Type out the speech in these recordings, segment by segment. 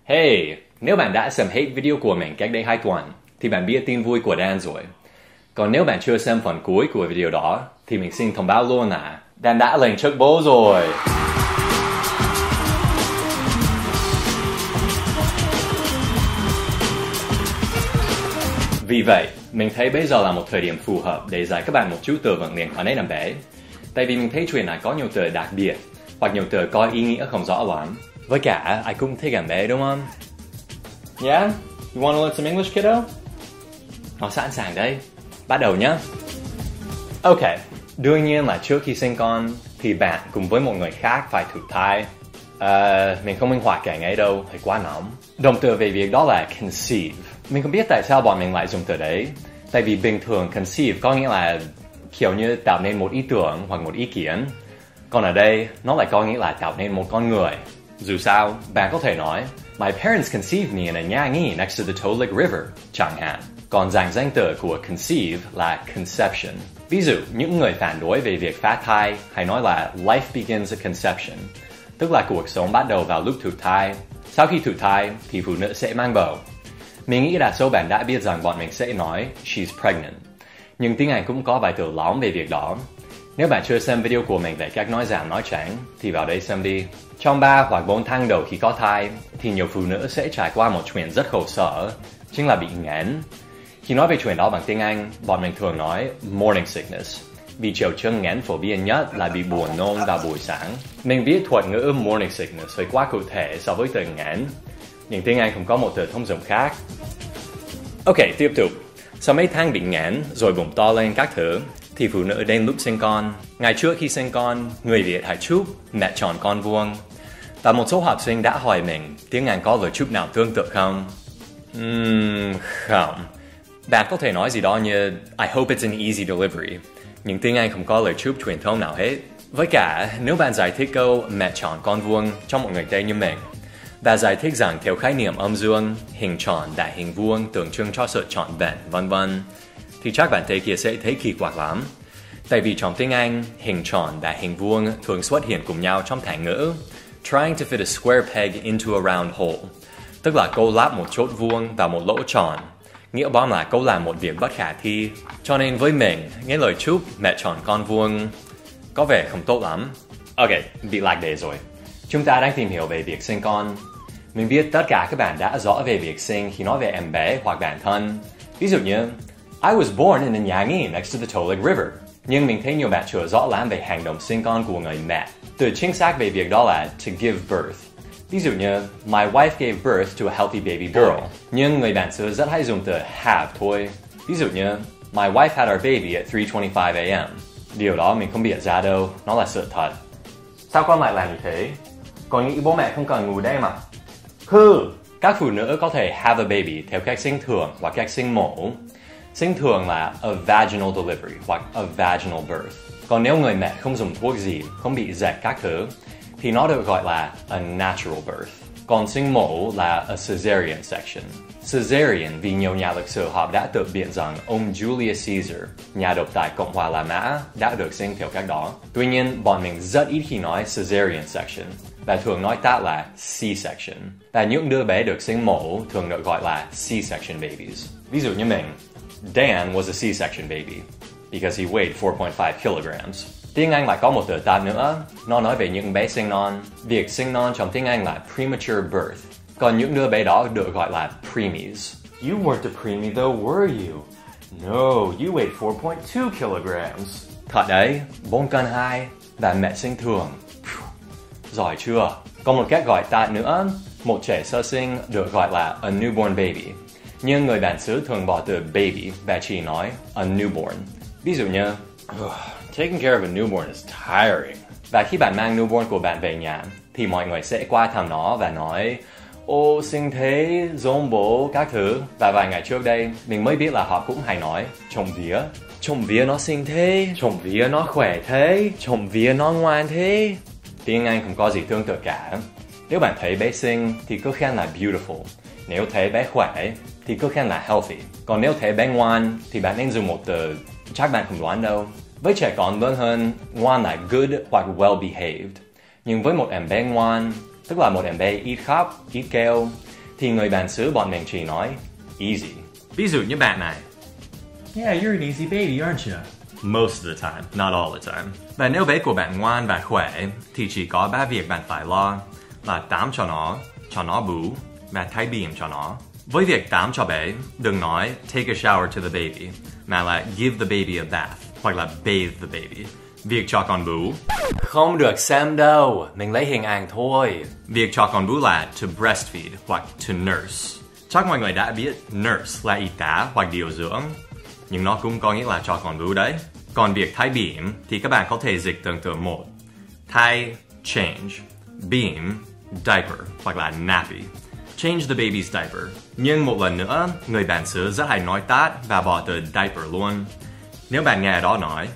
Hey, nếu bạn đã xem hết video của mình cách đây 2 tuần, thì bạn biết tin vui của Dan rồi. Còn nếu bạn chưa xem phần cuối của video đó, thì mình xin thông báo luôn là Dan đã lên chức bố rồi. Vì vậy, mình thấy bây giờ là một thời điểm phù hợp để dạy các bạn một chút từ vựng liên quan đến em bé. Tại vì mình thấy chuyện này có nhiều từ đặc biệt, hoặc nhiều từ có ý nghĩa không rõ lắm. Với cả, ai cũng thích em bé đúng không? Yeah? You want to learn some English, kiddo? Nó sẵn sàng đây. Bắt đầu nhé. Ok, đương nhiên là trước khi sinh con thì bạn cùng với một người khác phải thụ thai. Mình không minh họa cảnh ấy đâu, hay quá nóng. Động từ về việc đó là conceive. Mình không biết tại sao bọn mình lại dùng từ đấy. Tại vì bình thường conceive có nghĩa là kiểu như tạo nên một ý tưởng hoặc một ý kiến. Còn ở đây, nó lại có nghĩa là tạo nên một con người. Dù sao, bạn có thể nói My parents conceived me in a nhà nghỉ next to the Tolek River, chẳng hạn. Còn danh từ của conceive là conception. Ví dụ, những người phản đối về việc phá thai hay nói là life begins at conception, tức là cuộc sống bắt đầu vào lúc thụ thai. Sau khi thụ thai thì phụ nữ sẽ mang bầu. Mình nghĩ đa số bạn đã biết rằng bọn mình sẽ nói she's pregnant. Nhưng tiếng Anh cũng có vài từ lóng về việc đó. Nếu bạn chưa xem video của mình về cách nói giảm nói tránh thì vào đây xem đi. Trong 3 hoặc 4 tháng đầu khi có thai thì nhiều phụ nữ sẽ trải qua một chuyện rất khổ sở, chính là bị nghén. Khi nói về chuyện đó bằng tiếng Anh, bọn mình thường nói morning sickness, vì triệu chứng nghén phổ biến nhất là bị buồn nôn vào buổi sáng. Mình biết thuật ngữ morning sickness hơi quá cụ thể so với từ nghén, nhưng tiếng Anh không có một từ thông dụng khác. Ok, tiếp tục. Sau mấy tháng bị nghén rồi bụng to lên các thứ, thì phụ nữ đến lúc sinh con. Ngày trước khi sinh con, người Việt hay chúc mẹ tròn con vuông. Và một số học sinh đã hỏi mình tiếng Anh có lời chúc nào tương tự không? Không. Bạn có thể nói gì đó như I hope it's an easy delivery, nhưng tiếng Anh không có lời chúc truyền thống nào hết. Với cả, nếu bạn giải thích câu mẹ tròn con vuông cho một người Tây như mình, và giải thích rằng theo khái niệm âm dương, hình tròn đại hình vuông tượng trưng cho sự trọn vẹn, vân vân, thì chắc bạn Tây kia sẽ thấy kỳ quặc lắm. Tại vì trong tiếng Anh, hình tròn đại hình vuông thường xuất hiện cùng nhau trong thành ngữ trying to fit a square peg into a round hole, tức là câu lắp một chốt vuông vào một lỗ tròn. Nghĩa bóng là câu làm một việc bất khả thi. Cho nên với mình, nghe lời chúc mẹ tròn con vuông có vẻ không tốt lắm. Ok, bị lạc đề rồi. Chúng ta đang tìm hiểu về việc sinh con. Mình biết tất cả các bạn đã rõ về việc sinh khi nói về em bé hoặc bản thân. Ví dụ như I was born in a nhà nghỉ next to the Tolek River. Nhưng mình thấy nhiều bạn chưa rõ lắm về hành động sinh con của người mẹ. Từ chính xác về việc đó là to give birth. Ví dụ như my wife gave birth to a healthy baby girl. Nhưng người bản xứ rất hay dùng từ have thôi. Ví dụ như my wife had our baby at 3:25 a.m. Điều đó mình không bịa ra đâu, nó là sự thật. Sao con lại làm như thế? Con nghĩ bố mẹ không cần ngủ đây mà. Các phụ nữ có thể have a baby theo cách sinh thường hoặc cách sinh mổ. Sinh thường là a vaginal delivery hoặc a vaginal birth. Còn nếu người mẹ không dùng thuốc gì, không bị rệt các thứ, thì nó được gọi là a natural birth. Còn sinh mổ là a cesarean section. Cesarean vì nhiều nhà lịch sử học đã tự biện rằng ông Julius Caesar, nhà độc tài Cộng hòa La Mã, đã được sinh theo cách đó. Tuy nhiên, bọn mình rất ít khi nói cesarean section, và thường nói tắt là C-section. Và những đứa bé được sinh mổ thường được gọi là C-section babies. Ví dụ như mình, Dan was a C-section baby, because he weighed 4.5 kilograms. Tiếng Anh lại có một từ tạm nữa, nó nói về những bé sinh non. Việc sinh non trong tiếng Anh là premature birth, còn những đứa bé đó được gọi là preemies. You weren't a preemie though, were you? No, you weighed 4.2 kilograms. Thật đấy, 4 cân 2, và mẹ sinh thường. Giỏi chưa? Còn một cách gọi tạm nữa, một trẻ sơ sinh được gọi là a newborn baby. Nhưng người bản xứ thường bỏ từ baby và chỉ nói a newborn. Ví dụ như taking care of a newborn is tiring. Và khi bạn mang newborn của bạn về nhà, thì mọi người sẽ qua thăm nó và nói ô sinh thế, giống bố, các thứ. Và vài ngày trước đây, mình mới biết là họ cũng hay nói trông vía nó sinh thế, trông vía nó khỏe thế, trông vía nó ngoan thế. Tiếng Anh không có gì tương tự cả. Nếu bạn thấy bé xinh thì cứ khen là beautiful. Nếu thấy bé khỏe thì cứ khen là healthy. Còn nếu thấy bé ngoan thì bạn nên dùng một từ chắc bạn không đoán đâu. Với trẻ con lớn hơn, ngoan là good hoặc well behaved. Nhưng với một em bé ngoan, tức là một em bé ít khóc, ít kêu, thì người bản xứ bọn mình chỉ nói easy. Ví dụ như bạn này. Yeah, you're an easy baby, aren't you? Most of the time, not all the time. Và nếu bé của bạn ngoan và khỏe thì chỉ có 3 việc bạn phải lo là tắm cho nó bú và thay bỉm cho nó. Với việc tắm cho bé, đừng nói take a shower to the baby, mà là give the baby a bath, hoặc là bathe the baby. Việc cho con bú không được xem đâu, mình lấy hình ảnh thôi. Việc cho con bú là to breastfeed hoặc to nurse. Chắc mọi người đã biết nurse là y tá hoặc điều dưỡng, nhưng nó cũng có nghĩa là cho con bú đấy. Còn việc thay bỉm thì các bạn có thể dịch tương tự một. Thay, change. Bỉm, diaper hoặc là nappy. Change the baby's diaper. Nhưng một lần nữa, người bản xứ rất hay nói tát và bỏ từ diaper luôn. Nếu bạn nghe đó nói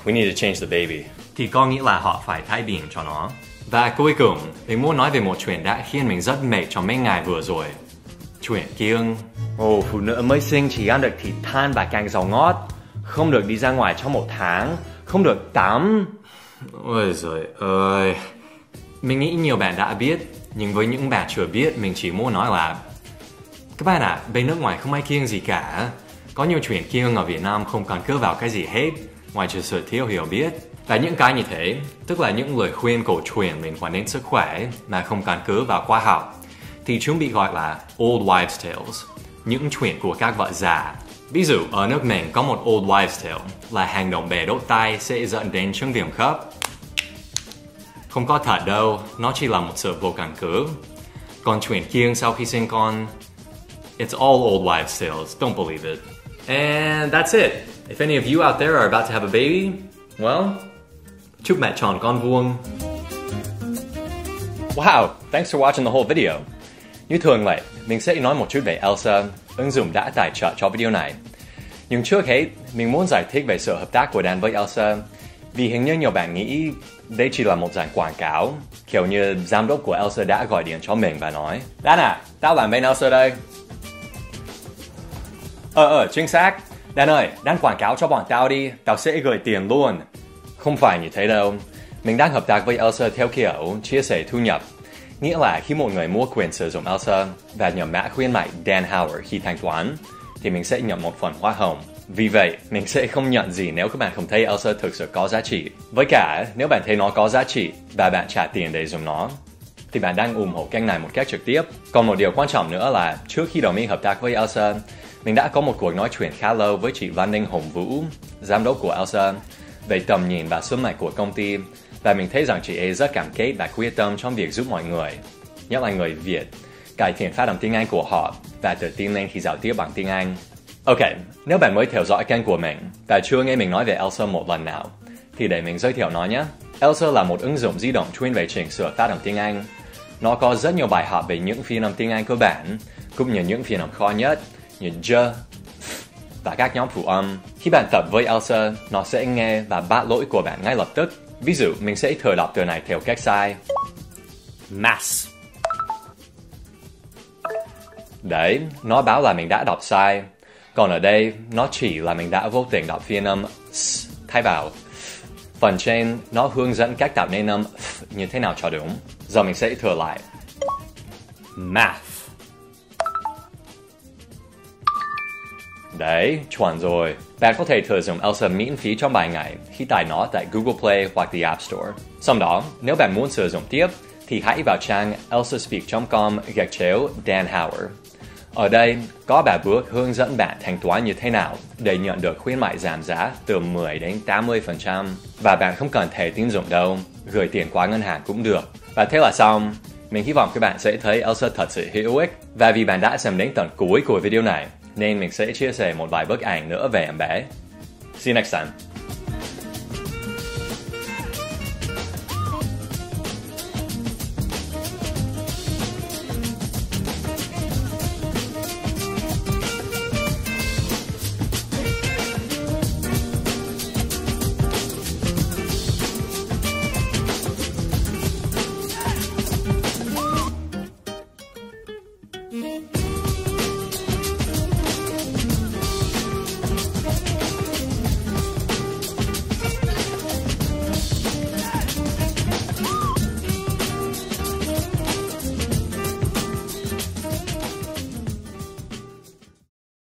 we need to change the baby, thì có nghĩa là họ phải thay bỉm cho nó. Và cuối cùng, mình muốn nói về một chuyện đã khiến mình rất mệt trong mấy ngày vừa rồi. Chuyện kiêng. Phụ nữ mới sinh chỉ ăn được thịt than và canh rau ngót, không được đi ra ngoài trong 1 tháng, không được tắm. Ôi giời ơi. Mình nghĩ nhiều bạn đã biết, nhưng với những bạn chưa biết, mình chỉ muốn nói là các bạn ạ, bên nước ngoài không ai kiêng gì cả. Có nhiều chuyện kiêng ở Việt Nam không căn cứ vào cái gì hết, ngoài trừ sự thiếu hiểu biết. Và những cái như thế, tức là những lời khuyên cổ truyền liên quan đến sức khỏe mà không căn cứ vào khoa học, thì chúng bị gọi là old wives' tales, những chuyện của các vợ già. Ví dụ, ở nước mình có một old wives' tale là hành động bẻ đốt tay sẽ dẫn đến chứng viêm khớp. Không có thật đâu, nó chỉ là một sự vô căn cứ. Còn chuyện kiêng sau khi sinh con, it's all old wives' tales, don't believe it. And that's it. If any of you out there are about to have a baby, well, chúc mẹ tròn con vuông. Wow, thanks for watching the whole video. Như thường lệ, mình sẽ nói một chút về Elsa, ứng dụng đã tài trợ cho video này. Nhưng trước hết, mình muốn giải thích về sự hợp tác của Dan với Elsa, vì hình như nhiều bạn nghĩ đây chỉ là một dạng quảng cáo, kiểu như giám đốc của Elsa đã gọi điện cho mình và nói Dan à, tao làm bên Elsa đây. Chính xác. Dan ơi, Dan quảng cáo cho bọn tao đi, tao sẽ gửi tiền luôn. Không phải như thế đâu. Mình đang hợp tác với Elsa theo kiểu chia sẻ thu nhập. Nghĩa là khi một người mua quyền sử dụng Elsa và nhờ mã khuyến mại Dan Howard khi thanh toán, thì mình sẽ nhận một phần hoa hồng. Vì vậy, mình sẽ không nhận gì nếu các bạn không thấy Elsa thực sự có giá trị. Với cả, nếu bạn thấy nó có giá trị và bạn trả tiền để dùng nó, thì bạn đang ủng hộ kênh này một cách trực tiếp. Còn một điều quan trọng nữa là trước khi đồng ý hợp tác với Elsa, mình đã có một cuộc nói chuyện khá lâu với chị Văn Ninh Hồng Vũ, giám đốc của Elsa, về tầm nhìn và sứ mệnh của công ty, và mình thấy rằng chị ấy rất cảm kết và quyết tâm trong việc giúp mọi người, nhất là người Việt, cải thiện phát âm tiếng Anh của họ và tự tin lên khi giao tiếp bằng tiếng Anh. Ok, nếu bạn mới theo dõi kênh của mình và chưa nghe mình nói về Elsa một lần nào, thì để mình giới thiệu nó nhé. Elsa là một ứng dụng di động chuyên về chỉnh sửa phát âm tiếng Anh. Nó có rất nhiều bài học về những phiên âm tiếng Anh cơ bản, cũng như những phiên âm khó nhất, như j, và các nhóm phụ âm. Khi bạn tập với Elsa, nó sẽ nghe và bắt lỗi của bạn ngay lập tức. Ví dụ, mình sẽ thử đọc từ này theo cách sai. Mass. Đấy, nó báo là mình đã đọc sai. Còn ở đây, nó chỉ là mình đã vô tình đọc phiên âm s thay vào. Phần trên, nó hướng dẫn cách tạo nên âm như thế nào cho đúng. Giờ mình sẽ thử lại. Math. Đấy, chuẩn rồi. Bạn có thể thử dùng Elsa miễn phí trong 7 ngày khi tải nó tại Google Play hoặc The App Store. Sau đó, nếu bạn muốn sử dụng tiếp, thì hãy vào trang elsaspeak.com/Dan Howard. Ở đây, có 3 bước hướng dẫn bạn thanh toán như thế nào để nhận được khuyến mại giảm giá từ 10 đến 80%. Và bạn không cần thẻ tín dụng đâu, gửi tiền qua ngân hàng cũng được. Và thế là xong. Mình hy vọng các bạn sẽ thấy Elsa thật sự hữu ích. Và vì bạn đã xem đến tận cuối của video này, nên mình sẽ chia sẻ một vài bức ảnh nữa về em bé. See you next time.